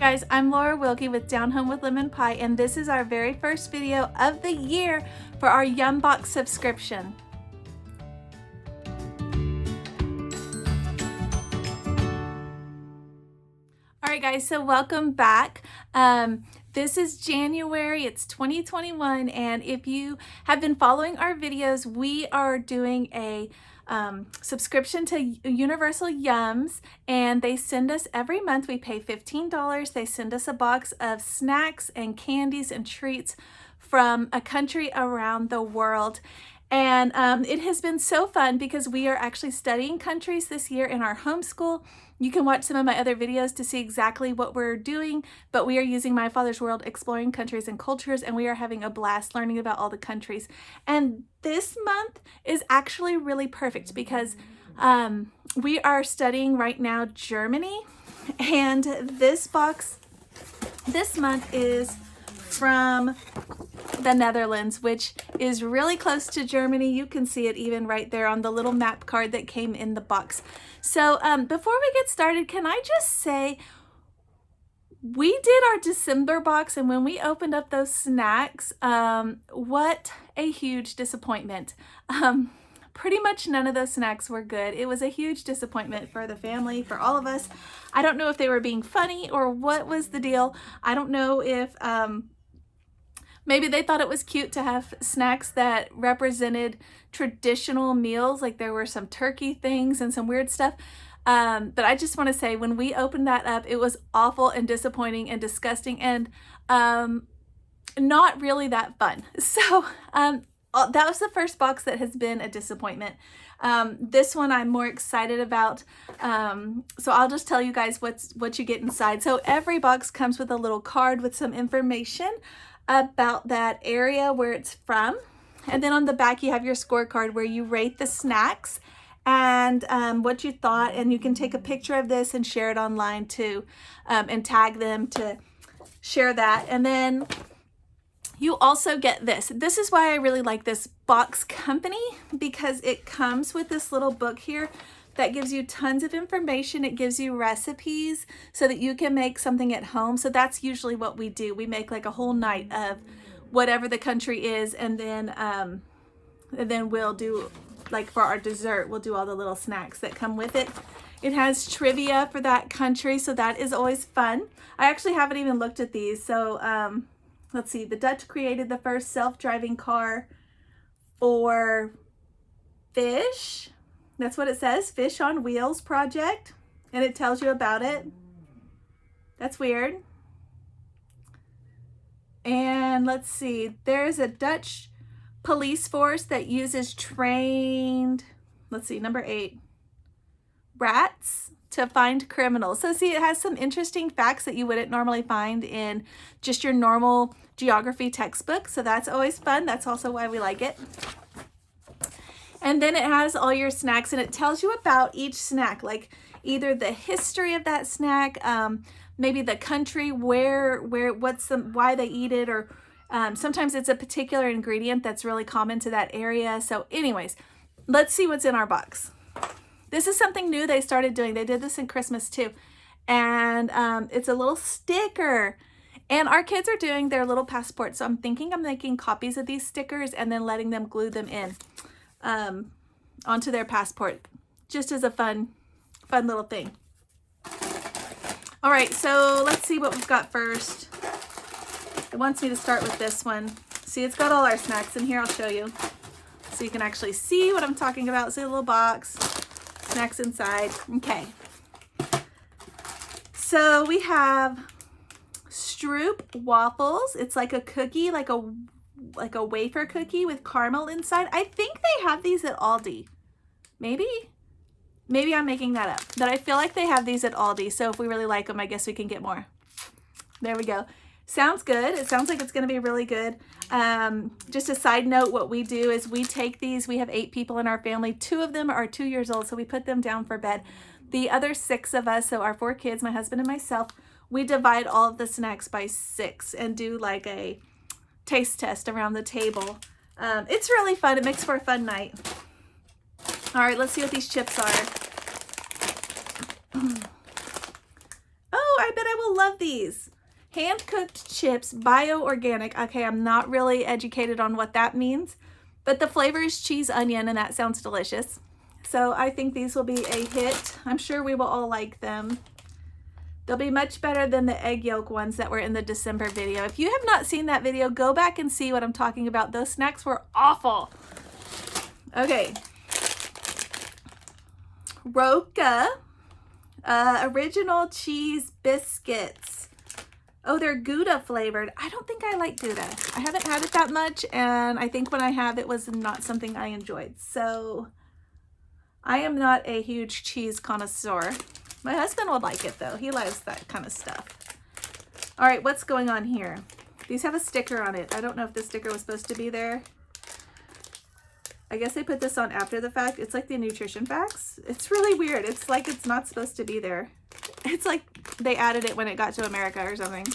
Guys, I'm Laura Wilkie with Down Home with Lemon Pie, and this is our very first video of the year for our Yum Box subscription. Alright guys, so welcome back. This is January, it's 2021, and if you have been following our videos, we are doing a subscription to Universal Yums, and they send us every month. We pay $15. They send us a box of snacks and candies and treats from a country around the world. And it has been so fun because we are actually studying countries this year in our homeschool. You can watch some of my other videos to see exactly what we're doing, but we are using My Father's World, Exploring Countries and Cultures, and we are having a blast learning about all the countries. And this month is actually really perfect because we are studying right now Germany, and this box this month is from the Netherlands, which is really close to Germany. You can see it even right there on the little map card that came in the box. So before we get started, can I just say, we did our December box, and when we opened up those snacks, what a huge disappointment. Pretty much none of those snacks were good. It was a huge disappointment for the family, for all of us. I don't know if they were being funny or what was the deal. I don't know if maybe they thought it was cute to have snacks that represented traditional meals, like there were some turkey things and some weird stuff. But I just want to say, when we opened that up, it was awful and disappointing and disgusting and not really that fun. So that was the first box that has been a disappointment. This one I'm more excited about. So I'll just tell you guys what you get inside. So every box comes with a little card with some information about that area where it's from. And then on the back you have your scorecard where you rate the snacks and what you thought, and you can take a picture of this and share it online too, and tag them to share that. And then you also get this. This is why I really like this box company, because it comes with this little book here that gives you tons of information. It gives you recipes so that you can make something at home. So that's usually what we do. We make like a whole night of whatever the country is, and then we'll do, like for our dessert, we'll do all the little snacks that come with it. It has trivia for that country, so that is always fun. I actually haven't even looked at these. So let's see. The Dutch created the first self-driving car for fish. That's what it says, Fish on Wheels project, and it tells you about it. That's weird. And let's see, there's a Dutch police force that uses trained, let's see, number 8, rats to find criminals. So see, it has some interesting facts that you wouldn't normally find in just your normal geography textbook. So that's always fun. That's also why we like it. And then it has all your snacks, and it tells you about each snack, like either the history of that snack, maybe the country, why they eat it, or sometimes it's a particular ingredient that's really common to that area. So anyways, let's see what's in our box. This is something new they started doing. They did this in Christmas too. And it's a little sticker. And our kids are doing their little passport. So I'm thinking I'm making copies of these stickers and then letting them glue them in onto their passport, just as a fun little thing. All right, so let's see what we've got first. It wants me to start with this one. See, it's got all our snacks in here. I'll show you so you can actually see what I'm talking about. See the little box, snacks inside. Okay, so we have Stroop waffles. It's like a cookie, like a wafer cookie with caramel inside. I think they have these at Aldi. Maybe I'm making that up, but I feel like they have these at Aldi. So if we really like them, I guess we can get more. There we go. Sounds good. It sounds like it's going to be really good. Just a side note, what we do is we take these. We have 8 people in our family. 2 of them are 2 years old, so we put them down for bed. The other 6 of us, so our 4 kids, my husband and myself, we divide all of the snacks by 6 and do like a taste test around the table. It's really fun. It makes for a fun night. All right, let's see what these chips are. Oh, I bet I will love these. Hand-cooked chips, bio-organic. Okay, I'm not really educated on what that means, but the flavor is cheese onion, and that sounds delicious. So I think these will be a hit. I'm sure we will all like them. They'll be much better than the egg yolk ones that were in the December video. If you have not seen that video, go back and see what I'm talking about. Those snacks were awful. Okay. Roca original cheese biscuits. Oh, they're Gouda flavored. I don't think I like Gouda. I haven't had it that much, and I think when I have, it was not something I enjoyed. So I am not a huge cheese connoisseur. My husband would like it though. He loves that kind of stuff. All right, what's going on here? These have a sticker on it. I don't know if the sticker was supposed to be there. I guess they put this on after the fact. It's like the nutrition facts. It's really weird. It's like it's not supposed to be there. It's like they added it when it got to America or something.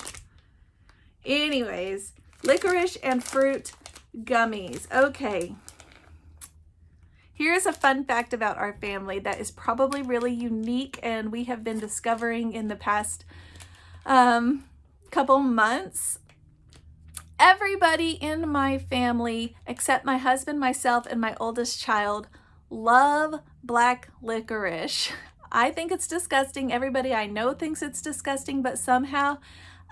Anyways, licorice and fruit gummies. Okay. Here's a fun fact about our family that is probably really unique and we have been discovering in the past couple months. Everybody in my family, except my husband, myself, and my oldest child, love black licorice. I think it's disgusting. Everybody I know thinks it's disgusting, but somehow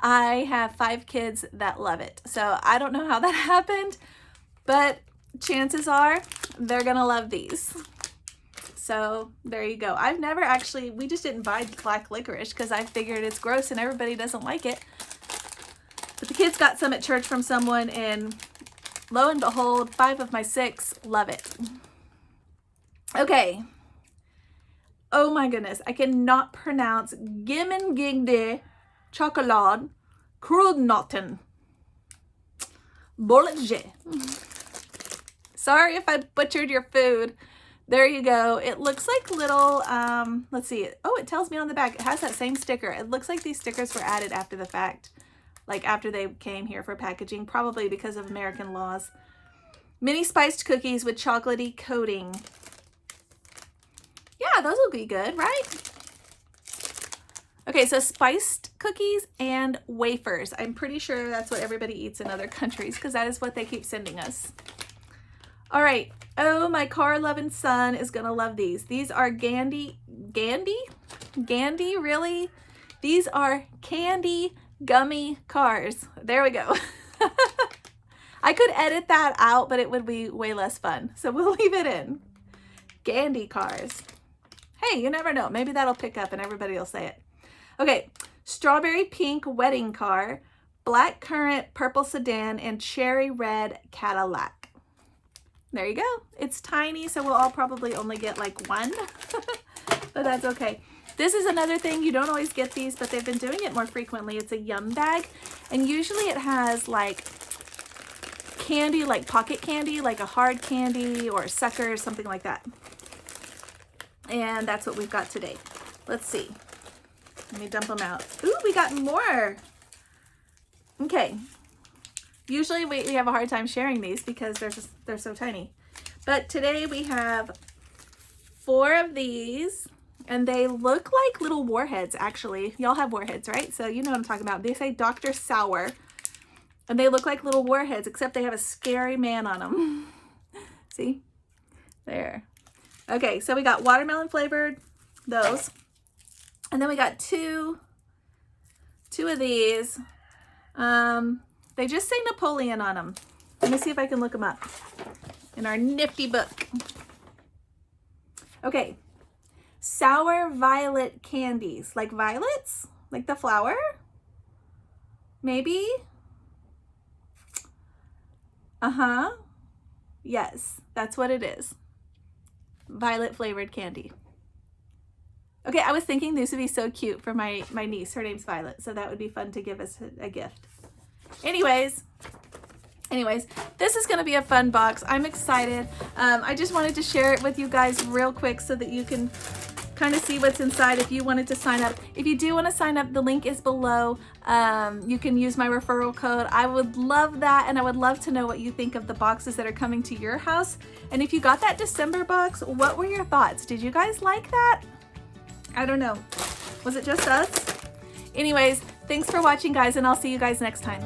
I have 5 kids that love it. So I don't know how that happened, but chances are they're gonna love these. So there you go. I've never actually, we just didn't buy black licorice because I figured it's gross and everybody doesn't like it. But the kids got some at church from someone, and lo and behold, 5 of my 6 love it. Okay. Oh my goodness, I cannot pronounce Gimmengigde Chocolade Krudnoten Bolge. Sorry if I butchered your food. There you go. It looks like little, let's see. Oh, it tells me on the back. It has that same sticker. It looks like these stickers were added after the fact. Like after they came here for packaging, probably because of American laws. Mini spiced cookies with chocolatey coating. Yeah, those will be good, right? Okay, so spiced cookies and wafers. I'm pretty sure that's what everybody eats in other countries because that is what they keep sending us. All right. Oh, my car-loving son is going to love these. These are Gandy, really? These are candy gummy cars. There we go. I could edit that out, but it would be way less fun. So we'll leave it in. Candy cars. Hey, you never know. Maybe that'll pick up and everybody will say it. Okay. Strawberry pink wedding car, black currant purple sedan, and cherry red Cadillac. There you go. It's tiny, so we'll all probably only get like one, but that's okay. This is another thing. You don't always get these, but they've been doing it more frequently. It's a yum bag, and usually it has like candy, like pocket candy, like a hard candy or a sucker or something like that. And that's what we've got today. Let's see. Let me dump them out. Ooh, we got more. Okay. Usually we have a hard time sharing these because they're so tiny. But today we have 4 of these, and they look like little warheads, actually. Y'all have warheads, right? So you know what I'm talking about. They say Dr. Sour, and they look like little warheads, except they have a scary man on them. See? There. Okay, so we got watermelon flavored, those. And then we got two of these. They just say Napoleon on them. Let me see if I can look them up in our nifty book. Okay. Sour violet candies. Like violets? Like the flower? Maybe? Uh-huh. Yes, that's what it is. Violet flavored candy. Okay, I was thinking these would be so cute for my niece. Her name's Violet, so that would be fun to give us a gift. Anyways, this is going to be a fun box. I'm excited. I just wanted to share it with you guys real quick so that you can kind of see what's inside if you wanted to sign up. If you do want to sign up, the link is below. You can use my referral code. I would love that, and I would love to know what you think of the boxes that are coming to your house. And if you got that December box, what were your thoughts? Did you guys like that? I don't know. Was it just us? Anyways, Thanks for watching, guys, and I'll see you guys next time.